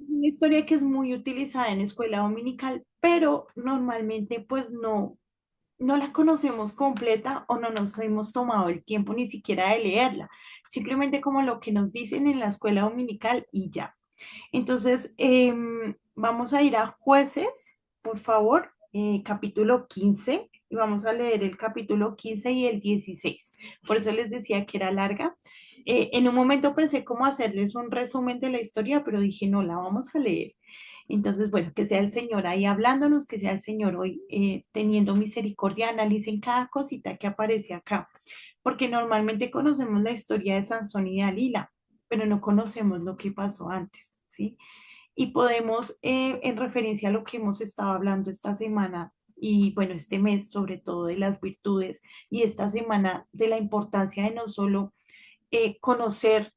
una historia que es muy utilizada en escuela dominical, pero normalmente pues no la conocemos completa o no nos hemos tomado el tiempo ni siquiera de leerla, simplemente como lo que nos dicen en la escuela dominical y ya. Entonces, vamos a ir a Jueces, por favor, capítulo 15, y vamos a leer el capítulo 15 y el 16. Por eso les decía que era larga. En un momento pensé cómo hacerles un resumen de la historia, pero dije, no, la vamos a leer. Entonces, bueno, que sea el Señor ahí hablándonos, que sea el Señor hoy teniendo misericordia, analicen cada cosita que aparece acá, porque normalmente conocemos la historia de Sansón y Dalila, pero no conocemos lo que pasó antes, ¿sí? Y podemos, en referencia a lo que hemos estado hablando esta semana y bueno, este mes sobre todo de las virtudes y esta semana de la importancia de no solo conocer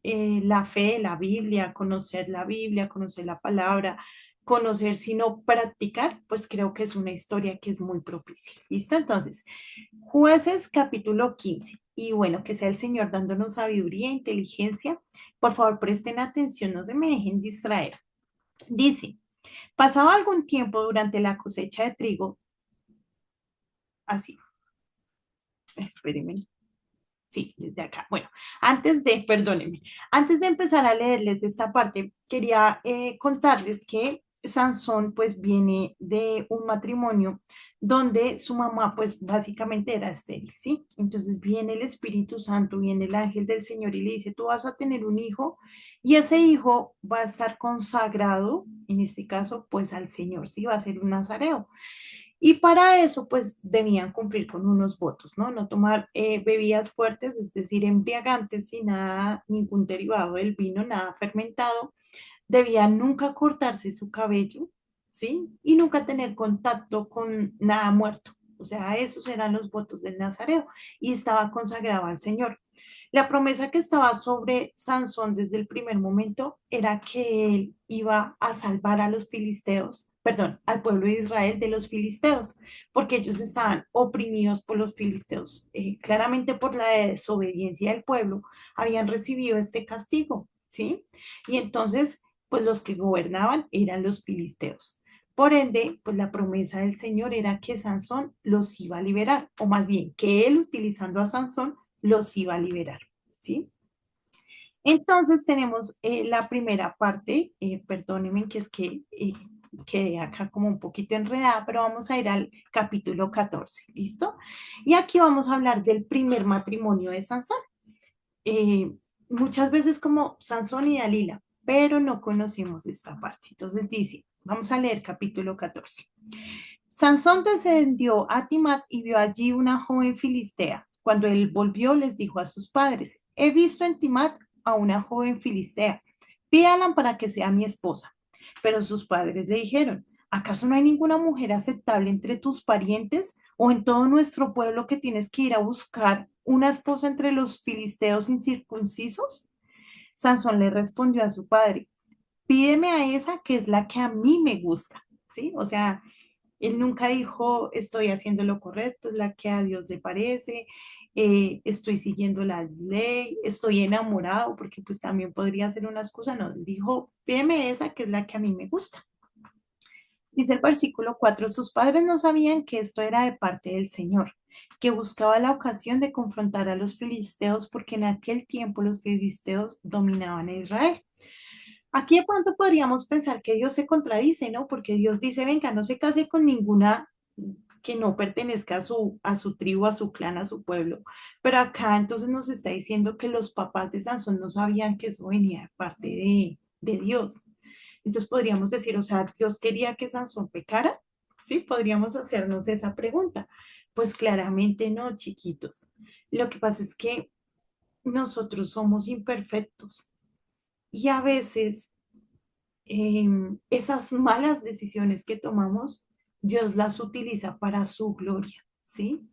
la fe, la Biblia, conocer la palabra, conocer, sino practicar, pues creo que es una historia que es muy propicia. ¿Listo? Entonces, Jueces capítulo 15. Y bueno, que sea el Señor dándonos sabiduría e inteligencia. Por favor, presten atención, no se me dejen distraer. Dice, pasado algún tiempo durante la cosecha de trigo, así, espérenme, sí, desde acá. Bueno, perdónenme, antes de empezar a leerles esta parte, quería contarles que Sansón pues viene de un matrimonio donde su mamá pues básicamente era estéril, ¿sí? Entonces viene el Espíritu Santo, viene el ángel del Señor y le dice, tú vas a tener un hijo y ese hijo va a estar consagrado, en este caso pues al Señor, ¿sí? Va a ser un nazareo. Y para eso, pues debían cumplir con unos votos, ¿no? No tomar bebidas fuertes, es decir, embriagantes, sin nada, ningún derivado del vino, nada fermentado. Debían nunca cortarse su cabello, ¿sí? Y nunca tener contacto con nada muerto. O sea, esos eran los votos del Nazareo y estaba consagrado al Señor. La promesa que estaba sobre Sansón desde el primer momento era que él iba a salvar a los filisteos, perdón, al pueblo de Israel de los filisteos, porque ellos estaban oprimidos por los filisteos. Claramente por la desobediencia del pueblo habían recibido este castigo, ¿sí? Y entonces, pues los que gobernaban eran los filisteos. Por ende, pues la promesa del Señor era que Sansón los iba a liberar, o más bien que él utilizando a Sansón los iba a liberar, ¿sí? Entonces tenemos la primera parte, perdónenme que es que quedé acá como un poquito enredada, pero vamos a ir al capítulo 14, ¿listo? Y aquí vamos a hablar del primer matrimonio de Sansón. Eh, Muchas veces como Sansón y Dalila, pero no conocemos esta parte. Entonces dice, vamos a leer capítulo 14. Sansón descendió a Timat y vio allí una joven filistea. Cuando él volvió, les dijo a sus padres, he visto en Timat a una joven filistea. Pídala para que sea mi esposa. Pero sus padres le dijeron, ¿acaso no hay ninguna mujer aceptable entre tus parientes o en todo nuestro pueblo que tienes que ir a buscar una esposa entre los filisteos incircuncisos? Sansón le respondió a su padre, pídeme a esa que es la que a mí me gusta. ¿Sí? O sea, él nunca dijo, estoy haciendo lo correcto, es la que a Dios le parece, estoy siguiendo la ley, estoy enamorado, porque pues también podría ser una excusa, no, dijo, pídeme esa que es la que a mí me gusta. Dice el versículo 4: sus padres no sabían que esto era de parte del Señor, que buscaba la ocasión de confrontar a los filisteos, porque en aquel tiempo los filisteos dominaban a Israel. Aquí de pronto podríamos pensar que Dios se contradice, ¿no? Porque Dios dice, venga, no se case con ninguna que no pertenezca a su tribu, a su clan, a su pueblo. Pero acá entonces nos está diciendo que los papás de Sansón no sabían que eso venía de parte de Dios. Entonces podríamos decir, o sea, Dios quería que Sansón pecara, ¿sí? Podríamos hacernos esa pregunta. Pues claramente no, chiquitos. Lo que pasa es que nosotros somos imperfectos y a veces esas malas decisiones que tomamos, Dios las utiliza para su gloria, ¿sí?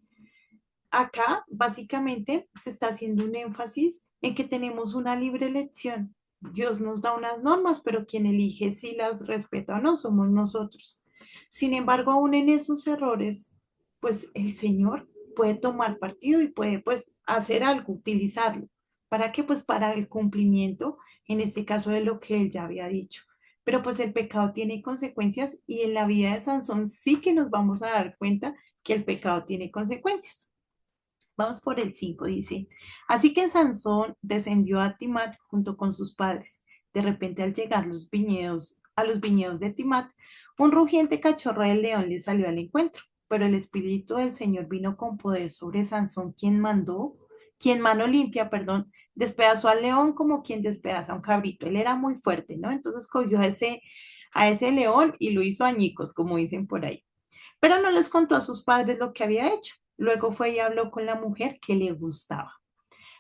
Acá básicamente se está haciendo un énfasis en que tenemos una libre elección. Dios nos da unas normas, pero quien elige si las respeta o no somos nosotros. Sin embargo, aún en esos errores, pues el Señor puede tomar partido y puede pues hacer algo, utilizarlo. ¿Para qué? Pues para el cumplimiento, en este caso, de lo que Él ya había dicho. pero pues el pecado tiene consecuencias y en la vida de Sansón sí que nos vamos a dar cuenta que el pecado tiene consecuencias. Vamos por el 5 dice. Así que Sansón descendió a Timat junto con sus padres. De repente, al llegar a los viñedos de Timat, un rugiente cachorro de león le salió al encuentro. Pero el Espíritu del Señor vino con poder sobre Sansón, quien mano limpia, perdón, despedazó al león como quien despedaza a un cabrito. Él era muy fuerte, ¿no? Entonces cogió a ese león y lo hizo añicos, como dicen por ahí. Pero no les contó a sus padres lo que había hecho. Luego fue y habló con la mujer que le gustaba.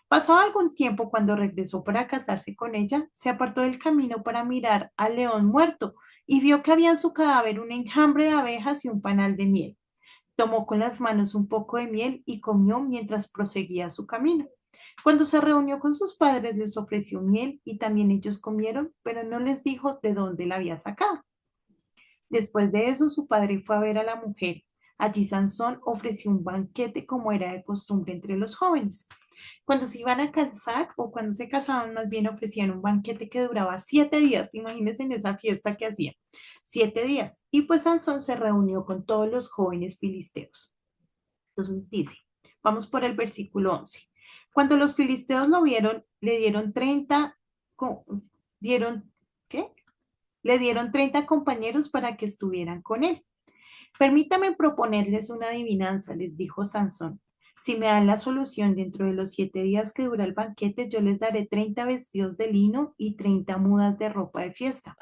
Pasó algún tiempo cuando regresó para casarse con ella, se apartó del camino para mirar al león muerto y vio que había en su cadáver un enjambre de abejas y un panal de miel. Tomó con las manos un poco de miel y comió mientras proseguía su camino. Cuando se reunió con sus padres les ofreció miel y también ellos comieron, pero no les dijo de dónde la había sacado. Después de eso, su padre fue a ver a la mujer. Allí Sansón ofreció un banquete como era de costumbre entre los jóvenes. Cuando se iban a casar o cuando se casaban, más bien ofrecían un banquete que duraba 7 días. Imagínense en esa fiesta que hacían. 7 días. Y pues Sansón se reunió con todos los jóvenes filisteos. Entonces dice, vamos por el versículo 11. Cuando los filisteos lo vieron, le dieron 30, dieron, ¿qué? Le dieron 30 compañeros para que estuvieran con él. Permítame proponerles una adivinanza, les dijo Sansón. Si me dan la solución dentro de los 7 días que dura el banquete, yo les daré 30 vestidos de lino y 30 mudas de ropa de fiesta.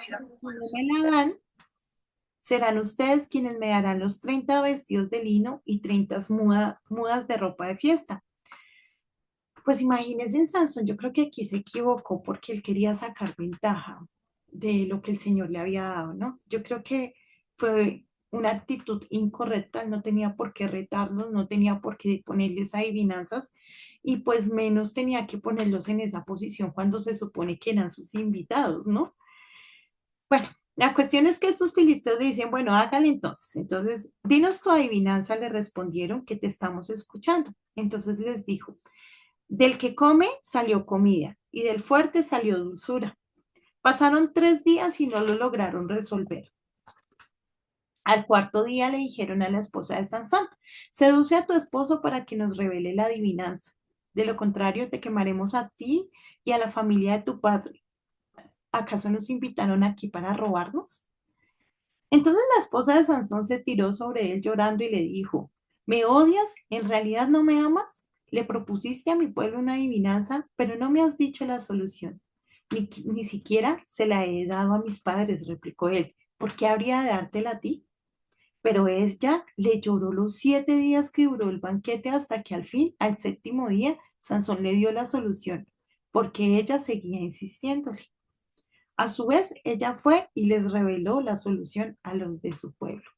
Si no me la dan, serán ustedes quienes me darán los 30 vestidos de lino y 30 mudas de ropa de fiesta. Pues imagínense en Sansón, yo creo que aquí se equivocó porque él quería sacar ventaja de lo que el Señor le había dado, ¿no? Yo creo que fue una actitud incorrecta, él no tenía por qué retarlos, no tenía por qué ponerles adivinanzas y pues menos tenía que ponerlos en esa posición cuando se supone que eran sus invitados, ¿no? Bueno, la cuestión es que estos filisteos le dicen, bueno, hágale entonces. Entonces, dinos tu adivinanza, le respondieron que te estamos escuchando. Entonces les dijo, del que come salió comida y del fuerte salió dulzura. Pasaron 3 días y no lo lograron resolver. Al cuarto día le dijeron a la esposa de Sansón, seduce a tu esposo para que nos revele la adivinanza. De lo contrario, te quemaremos a ti y a la familia de tu padre. ¿Acaso nos invitaron aquí para robarnos? Entonces la esposa de Sansón se tiró sobre él llorando y le dijo, ¿me odias? ¿En realidad no me amas? Le propusiste a mi pueblo una adivinanza, pero no me has dicho la solución. Ni siquiera se la he dado a mis padres, replicó él. ¿Por qué habría de dártela a ti? Pero ella le lloró los 7 días que duró el banquete hasta que al fin, al séptimo día, Sansón le dio la solución, porque ella seguía insistiéndole. A su vez, ella fue y les reveló la solución a los de su pueblo.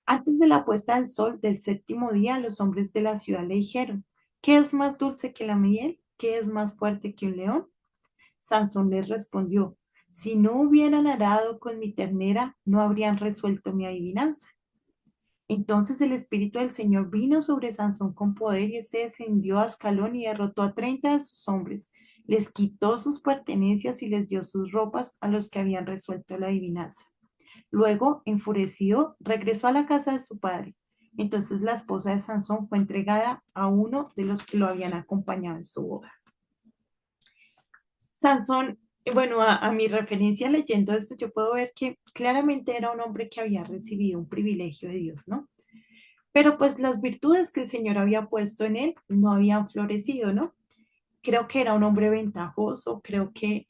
Antes de la puesta del sol del séptimo día, los hombres de la ciudad le dijeron, ¿qué es más dulce que la miel? ¿Qué es más fuerte que un león? Sansón les respondió, si no hubieran arado con mi ternera, no habrían resuelto mi adivinanza. Entonces el Espíritu del Señor vino sobre Sansón con poder y este descendió a Ascalón y derrotó a 30 de sus hombres. Les quitó sus pertenencias y les dio sus ropas a los que habían resuelto la adivinanza. Luego, enfurecido, regresó a la casa de su padre. Entonces la esposa de Sansón fue entregada a uno de los que lo habían acompañado en su boda. Sansón, bueno, a mi referencia leyendo esto, yo puedo ver que claramente era un hombre que había recibido un privilegio de Dios, ¿no? Pero pues las virtudes que el Señor había puesto en él no habían florecido, ¿no? Creo que era un hombre ventajoso, creo que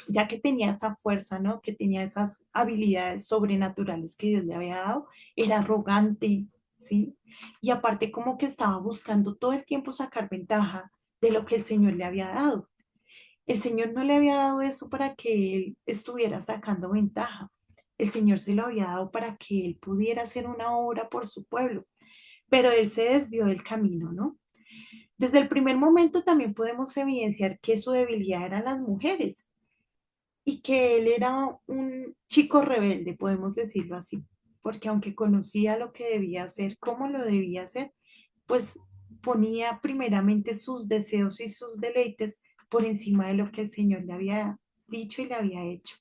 ya que tenía esa fuerza, ¿no? Que tenía esas habilidades sobrenaturales que Dios le había dado, era arrogante, ¿sí? Y aparte como que estaba buscando todo el tiempo sacar ventaja de lo que el Señor le había dado. El Señor no le había dado eso para que él estuviera sacando ventaja. El Señor se lo había dado para que él pudiera hacer una obra por su pueblo, pero él se desvió del camino, ¿no? Desde el primer momento también podemos evidenciar que su debilidad eran las mujeres y que él era un chico rebelde, podemos decirlo así, porque aunque conocía lo que debía hacer, cómo lo debía hacer, pues ponía primeramente sus deseos y sus deleites por encima de lo que el Señor le había dicho y le había hecho.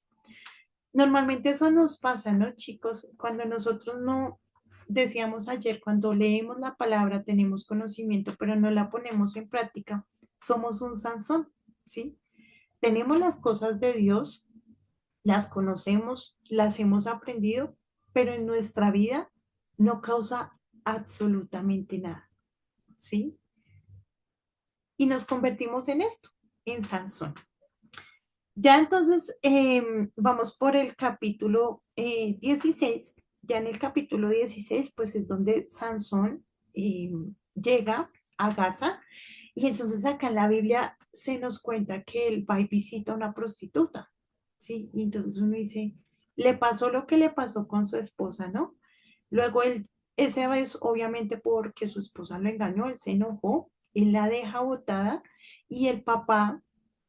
Normalmente eso nos pasa, ¿no, chicos? Cuando nosotros no, decíamos ayer, cuando leemos la palabra tenemos conocimiento, pero no la ponemos en práctica, somos un Sansón, ¿sí? Tenemos las cosas de Dios, las conocemos, las hemos aprendido, pero en nuestra vida no causa absolutamente nada, ¿sí? Y nos convertimos en esto, en Sansón. Ya entonces vamos por el capítulo 16. Ya en el capítulo 16, pues es donde Sansón llega a Gaza. Y entonces acá en la Biblia se nos cuenta que él va y visita a una prostituta, ¿sí? Y entonces uno dice, le pasó lo que le pasó con su esposa, ¿no? Luego él, esa vez obviamente porque su esposa lo engañó, él se enojó, él la deja botada y el papá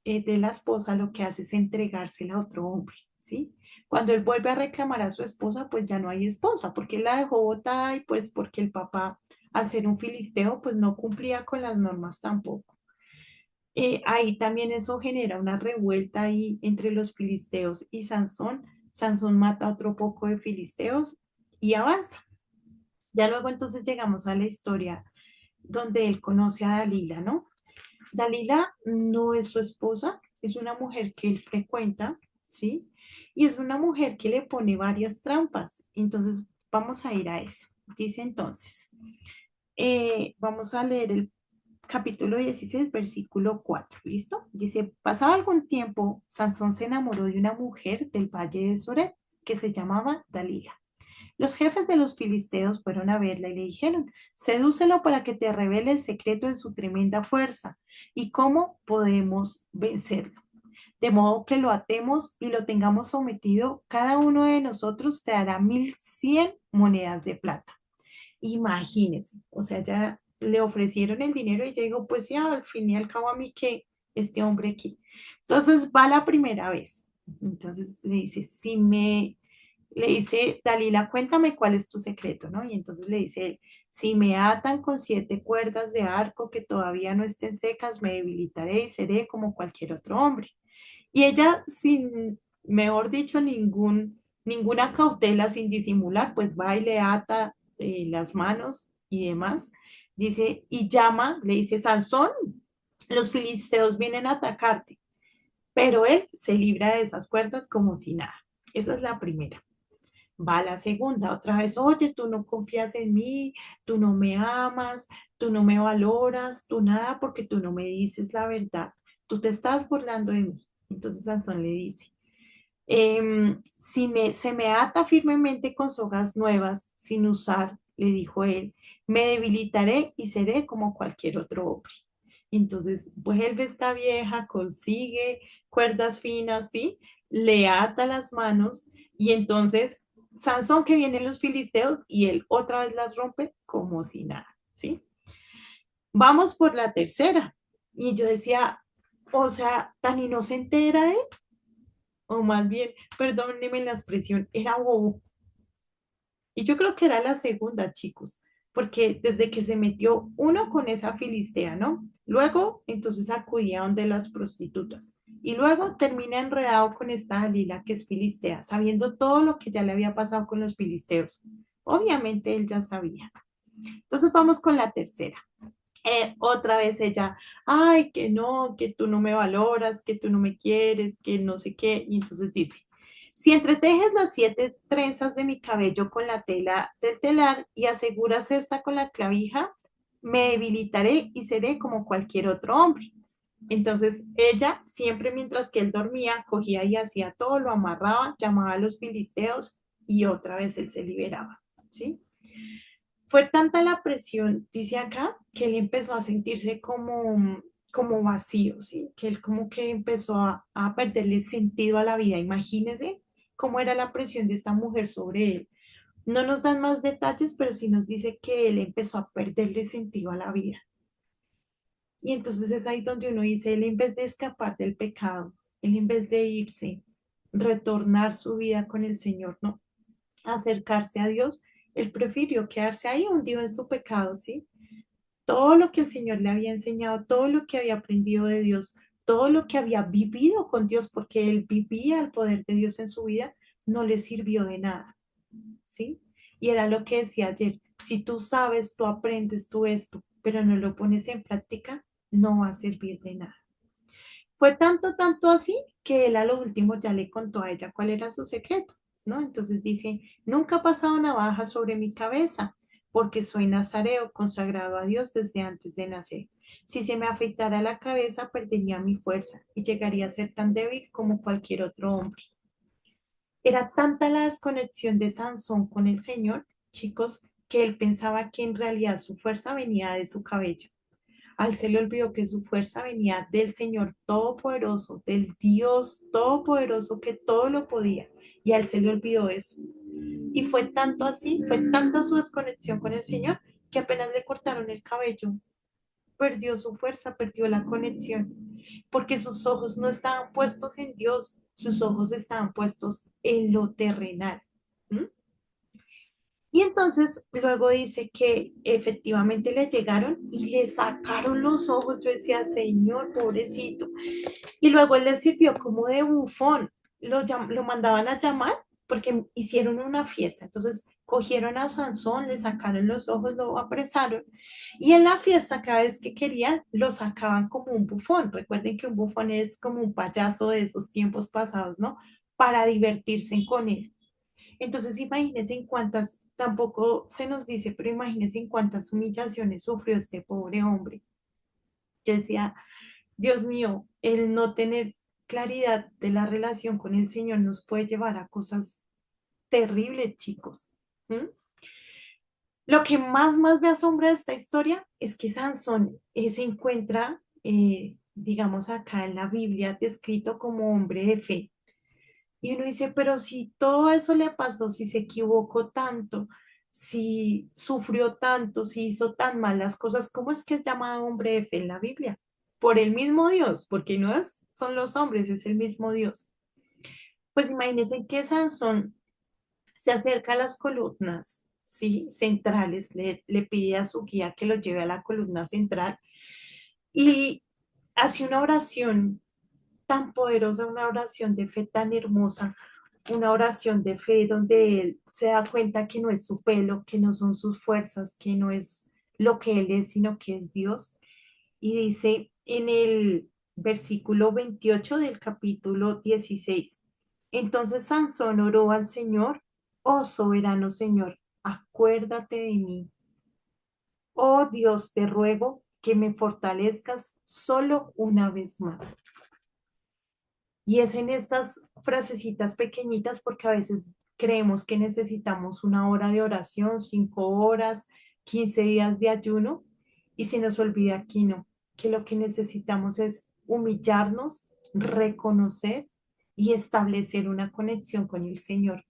de la esposa lo que hace es entregársela a otro hombre, ¿sí? Cuando él vuelve a reclamar a su esposa, pues ya no hay esposa, porque él la dejó botada y pues porque el papá, al ser un filisteo, pues no cumplía con las normas tampoco. Ahí también eso genera una revuelta ahí entre los filisteos y Sansón. Sansón mata a otro poco de filisteos y avanza. Ya luego entonces llegamos a la historia donde él conoce a Dalila, ¿no? Dalila no es su esposa, es una mujer que él frecuenta, ¿sí? Y es una mujer que le pone varias trampas. Entonces, vamos a ir a eso. Dice entonces, vamos a leer el capítulo 16, versículo 4. ¿Listo? Dice, pasado algún tiempo, Sansón se enamoró de una mujer del valle de Soret que se llamaba Dalila. Los jefes de los filisteos fueron a verla y le dijeron, sedúcelo para que te revele el secreto de su tremenda fuerza y cómo podemos vencerlo. De modo que lo atemos y lo tengamos sometido, cada uno de nosotros te dará 1,100 monedas de plata. Imagínense, o sea, ya le ofrecieron el dinero y ella dijo, pues sí, al fin y al cabo a mí que este hombre aquí. Entonces va la primera vez. Entonces le dice, le dice, Dalila, cuéntame cuál es tu secreto, ¿no? Y entonces le dice él, si me atan con 7 cuerdas de arco que todavía no estén secas, me debilitaré y seré como cualquier otro hombre. Y ella, sin, mejor dicho, ninguna cautela, sin disimular, pues va y le ata las manos y demás. Dice, y llama, le dice, Sansón, los filisteos vienen a atacarte, pero él se libra de esas cuerdas como si nada. Esa es la primera. Va la segunda, otra vez, oye, tú no confías en mí, tú no me amas, tú no me valoras, tú nada porque tú no me dices la verdad, tú te estás burlando de mí. Entonces Sansón le dice, si se me ata firmemente con sogas nuevas sin usar, le dijo él, me debilitaré y seré como cualquier otro hombre. Entonces vuelve esta vieja, consigue cuerdas finas, ¿sí? Le ata las manos y entonces Sansón que vienen los filisteos y él otra vez las rompe como si nada, ¿sí? Vamos por la tercera. Y yo decía, o sea, tan inocente era él, o más bien, perdónenme la expresión, era bobo. Y yo creo que era la segunda, chicos, porque desde que se metió uno con esa filistea, ¿no? Luego, entonces acudía donde las prostitutas. Y luego termina enredado con esta Dalila, que es filistea, sabiendo todo lo que ya le había pasado con los filisteos. Obviamente él ya sabía. Entonces vamos con la tercera. Otra vez ella, ay, que no, que tú no me valoras, que tú no me quieres, que no sé qué. Y entonces dice, si entretejes las 7 trenzas de mi cabello con la tela del telar y aseguras esta con la clavija, me debilitaré y seré como cualquier otro hombre. Entonces ella, siempre mientras que él dormía, cogía y hacía todo, lo amarraba, llamaba a los filisteos y otra vez él se liberaba, ¿sí? Fue tanta la presión, dice acá, que él empezó a sentirse como vacío, ¿sí? Que él como que empezó a perderle sentido a la vida. Imagínese cómo era la presión de esta mujer sobre él. No nos dan más detalles, pero sí nos dice que él empezó a perderle sentido a la vida. Y entonces es ahí donde uno dice, él en vez de escapar del pecado, él en vez de irse, retornar su vida con el Señor, ¿no? Acercarse a Dios, él prefirió quedarse ahí hundido en su pecado, ¿sí? Todo lo que el Señor le había enseñado, todo lo que había aprendido de Dios, todo lo que había vivido con Dios, porque él vivía el poder de Dios en su vida, no le sirvió de nada, ¿sí? Y era lo que decía ayer, si tú sabes, tú aprendes, tú esto, pero no lo pones en práctica, no va a servir de nada. Fue tanto, tanto así que él a lo último ya le contó a ella cuál era su secreto, ¿no? Entonces dice, nunca ha pasado navaja sobre mi cabeza, porque soy nazareo consagrado a Dios desde antes de nacer. Si se me afeitara la cabeza, perdería mi fuerza y llegaría a ser tan débil como cualquier otro hombre. Era tanta la desconexión de Sansón con el Señor, chicos, que él pensaba que en realidad su fuerza venía de su cabello. A él se le olvidó que su fuerza venía del Señor Todopoderoso, del Dios Todopoderoso que todo lo podía. Y a él se le olvidó eso. Y fue tanto así, fue tanta su desconexión con el Señor, que apenas le cortaron el cabello, perdió su fuerza, perdió la conexión, porque sus ojos no estaban puestos en Dios, sus ojos estaban puestos en lo terrenal. ¿Mm? Y entonces luego dice que efectivamente le llegaron y le sacaron los ojos. Yo decía, Señor, pobrecito. Y luego él les sirvió como de bufón. Lo mandaban a llamar porque hicieron una fiesta. Entonces cogieron a Sansón, le sacaron los ojos, lo apresaron. Y en la fiesta, cada vez que querían, lo sacaban como un bufón. Recuerden que un bufón es como un payaso de esos tiempos pasados, ¿no? Para divertirse con él. Entonces, imagínense en cuántas, tampoco se nos dice, pero imagínense en cuántas humillaciones sufrió este pobre hombre. Yo decía, Dios mío, el no tener claridad de la relación con el Señor nos puede llevar a cosas terribles, chicos. ¿Mm? Lo que más me asombra de esta historia es que Sansón se encuentra, digamos, acá en la Biblia descrito como hombre de fe. Y uno dice, pero si todo eso le pasó, si se equivocó tanto, si sufrió tanto, si hizo tan malas cosas, ¿cómo es que es llamado hombre de fe en la Biblia? Por el mismo Dios, porque no es, son los hombres, es el mismo Dios. Pues imagínense que Sansón se acerca a las columnas, ¿sí? Centrales, le pide a su guía que lo lleve a la columna central y hace una oración tan poderosa, una oración de fe tan hermosa, una oración de fe donde él se da cuenta que no es su pelo, que no son sus fuerzas, que no es lo que él es, sino que es Dios. Y dice en el versículo 28 del capítulo 16, entonces Sansón oró al Señor, oh soberano Señor, acuérdate de mí. Oh Dios, te ruego que me fortalezcas solo una vez más. Y es en estas frasecitas pequeñitas porque a veces creemos que necesitamos 1 hora de oración, 5 horas, 15 días de ayuno y se nos olvida que no, que lo que necesitamos es humillarnos, reconocer y establecer una conexión con el Señor.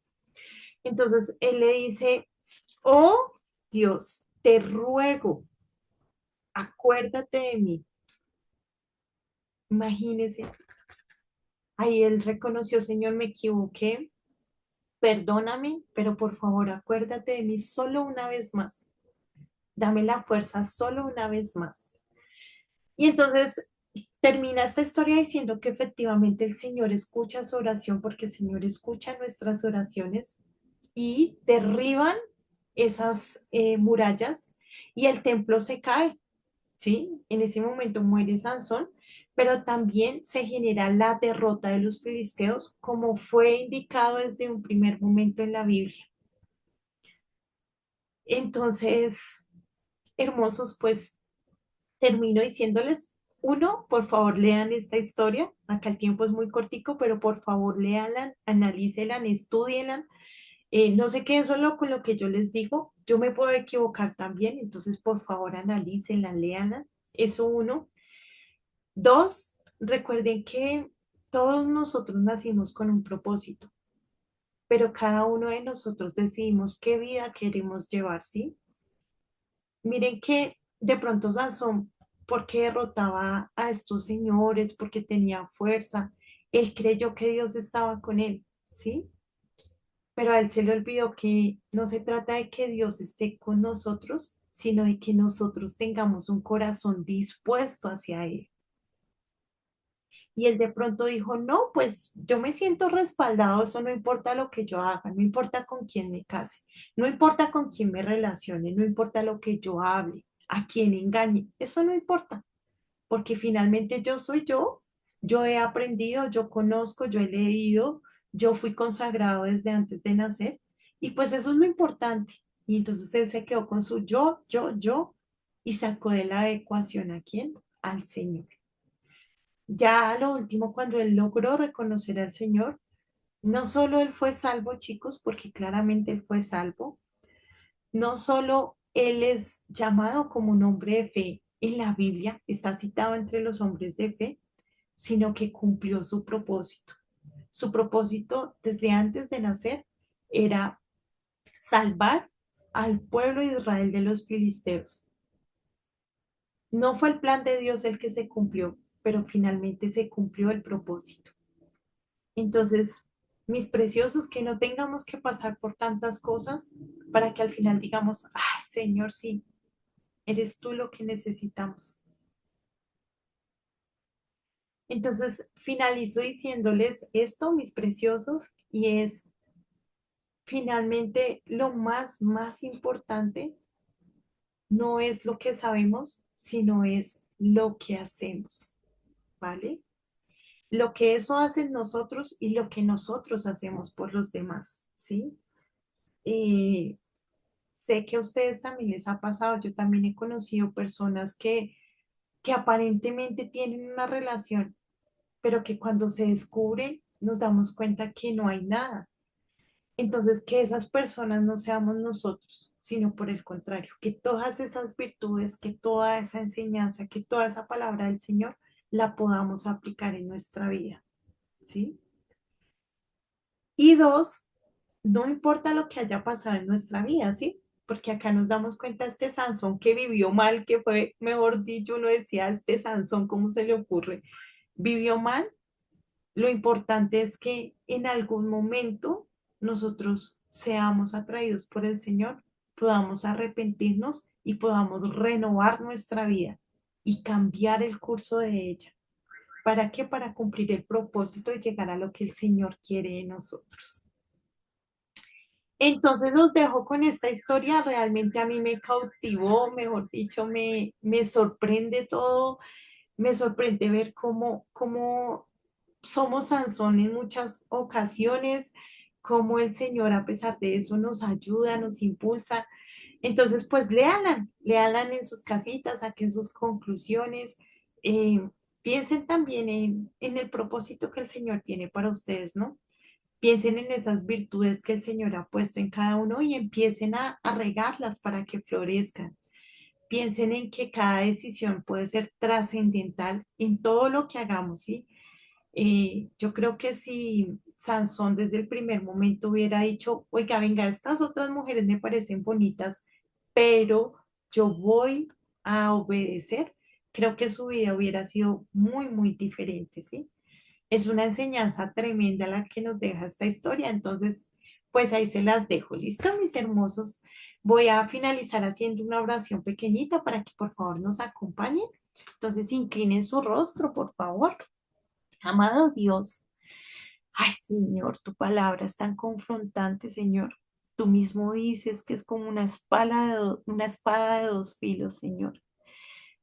Entonces Él le dice, oh Dios, te ruego, acuérdate de mí. Imagínese, ahí Él reconoció, Señor, me equivoqué, perdóname, pero por favor acuérdate de mí solo una vez más. Dame la fuerza solo una vez más. Y entonces termina esta historia diciendo que efectivamente el Señor escucha su oración porque el Señor escucha nuestras oraciones y derriban esas murallas y el templo se cae, ¿sí? En ese momento muere Sansón, pero también se genera la derrota de los filisteos como fue indicado desde un primer momento en la Biblia. Entonces, hermosos, pues termino diciéndoles, uno, por favor lean esta historia, acá el tiempo es muy cortico, pero por favor léanla, analícenla, estudienla, no se queden solo con lo que yo les digo, yo me puedo equivocar también, entonces por favor analícenla, léanla, eso uno. Dos, recuerden que todos nosotros nacimos con un propósito, pero cada uno de nosotros decidimos qué vida queremos llevar, ¿sí? Miren que de pronto Sansón, porque derrotaba a estos señores, porque tenía fuerza, él creyó que Dios estaba con él, ¿sí? Pero a él se le olvidó que no se trata de que Dios esté con nosotros, sino de que nosotros tengamos un corazón dispuesto hacia él. Y él de pronto dijo, no, pues yo me siento respaldado, eso no importa lo que yo haga, no importa con quién me case, no importa con quién me relacione, no importa lo que yo hable, a quién engañe, eso no importa, porque finalmente yo soy yo he aprendido, yo conozco, yo he leído, yo fui consagrado desde antes de nacer, y pues eso es lo importante. Y entonces él se quedó con su yo, y sacó de la ecuación a quién, al Señor. Ya a lo último, cuando él logró reconocer al Señor, no solo él fue salvo, chicos, porque claramente él fue salvo, no solo él es llamado como un hombre de fe en la Biblia, está citado entre los hombres de fe, sino que cumplió su propósito. Su propósito desde antes de nacer era salvar al pueblo de Israel de los filisteos. No fue el plan de Dios el que se cumplió, pero finalmente se cumplió el propósito. Entonces, mis preciosos, que no tengamos que pasar por tantas cosas para que al final digamos, ay, Señor, sí, eres tú lo que necesitamos. Entonces, finalizo diciéndoles esto, mis preciosos, y es finalmente lo más importante no es lo que sabemos, sino es lo que hacemos, ¿vale? Lo que eso hace en nosotros y lo que nosotros hacemos por los demás, ¿sí? Eh, Sé que a ustedes también les ha pasado, yo también he conocido personas que aparentemente tienen una relación, pero que cuando se descubren nos damos cuenta que no hay nada. Entonces, que esas personas no seamos nosotros, sino por el contrario, que todas esas virtudes, que toda esa enseñanza, que toda esa palabra del Señor la podamos aplicar en nuestra vida, ¿sí? Y dos, no importa lo que haya pasado en nuestra vida, ¿sí? Porque acá nos damos cuenta este Sansón que vivió mal, que fue, mejor dicho, uno decía, este Sansón, ¿cómo se le ocurre? Vivió mal. Lo importante es que en algún momento nosotros seamos atraídos por el Señor, podamos arrepentirnos y podamos renovar nuestra vida y cambiar el curso de ella. ¿Para qué? Para cumplir el propósito de llegar a lo que el Señor quiere de nosotros. Entonces los dejo con esta historia, realmente a mí me cautivó, mejor dicho, me sorprende todo, me sorprende ver cómo somos Sansón en muchas ocasiones, cómo el Señor a pesar de eso nos ayuda, nos impulsa. Entonces, pues léalan en sus casitas, saquen sus conclusiones, piensen también en el propósito que el Señor tiene para ustedes, ¿no? Piensen en esas virtudes que el Señor ha puesto en cada uno y empiecen a regarlas para que florezcan. Piensen en que cada decisión puede ser trascendental en todo lo que hagamos, ¿sí? Yo creo que si Sansón desde el primer momento hubiera dicho, oiga, venga, estas otras mujeres me parecen bonitas, pero yo voy a obedecer, creo que su vida hubiera sido muy diferente, ¿sí? Es una enseñanza tremenda la que nos deja esta historia, entonces, pues ahí se las dejo. ¿Listo, mis hermosos? Voy a finalizar haciendo una oración pequeñita para que por favor nos acompañen. Entonces, inclinen su rostro, por favor. Amado Dios, ay Señor, tu palabra es tan confrontante, Señor. Tú mismo dices que es como una espada de dos filos, Señor.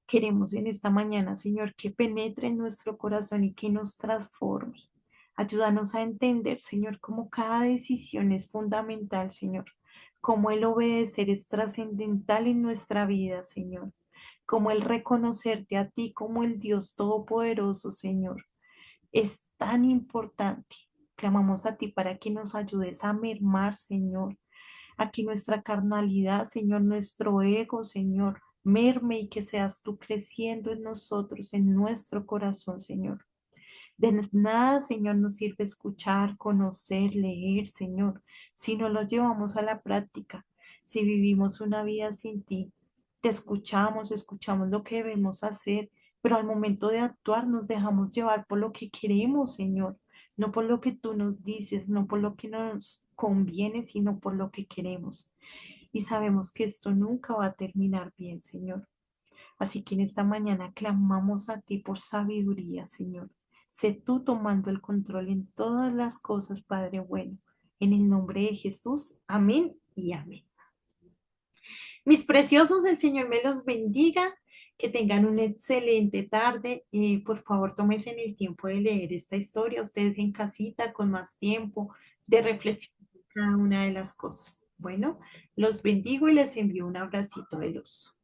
Queremos en esta mañana, Señor, que penetre en nuestro corazón y que nos transforme. Ayúdanos a entender, Señor, cómo cada decisión es fundamental, Señor. Cómo el obedecer es trascendental en nuestra vida, Señor. Cómo el reconocerte a ti como el Dios Todopoderoso, Señor, es tan importante. Clamamos a ti para que nos ayudes a mermar, Señor. Aquí nuestra carnalidad, Señor, nuestro ego, Señor, merme y que seas tú creciendo en nosotros, en nuestro corazón, Señor. De nada, Señor, nos sirve escuchar, conocer, leer, Señor, si no lo llevamos a la práctica, si vivimos una vida sin ti. Te escuchamos, escuchamos lo que debemos hacer, pero al momento de actuar nos dejamos llevar por lo que queremos, Señor, no por lo que tú nos dices, no por lo que nos conviene, sino por lo que queremos. Y sabemos que esto nunca va a terminar bien, Señor. Así que en esta mañana clamamos a ti por sabiduría, Señor. Sé tú tomando el control en todas las cosas, Padre bueno. En el nombre de Jesús, amén y amén. Mis preciosos, el Señor me los bendiga, que tengan una excelente tarde. Por favor, tómense en el tiempo de leer esta historia, ustedes en casita, con más tiempo, de reflexión de cada una de las cosas. Bueno, los bendigo y les envío un abracito de luz.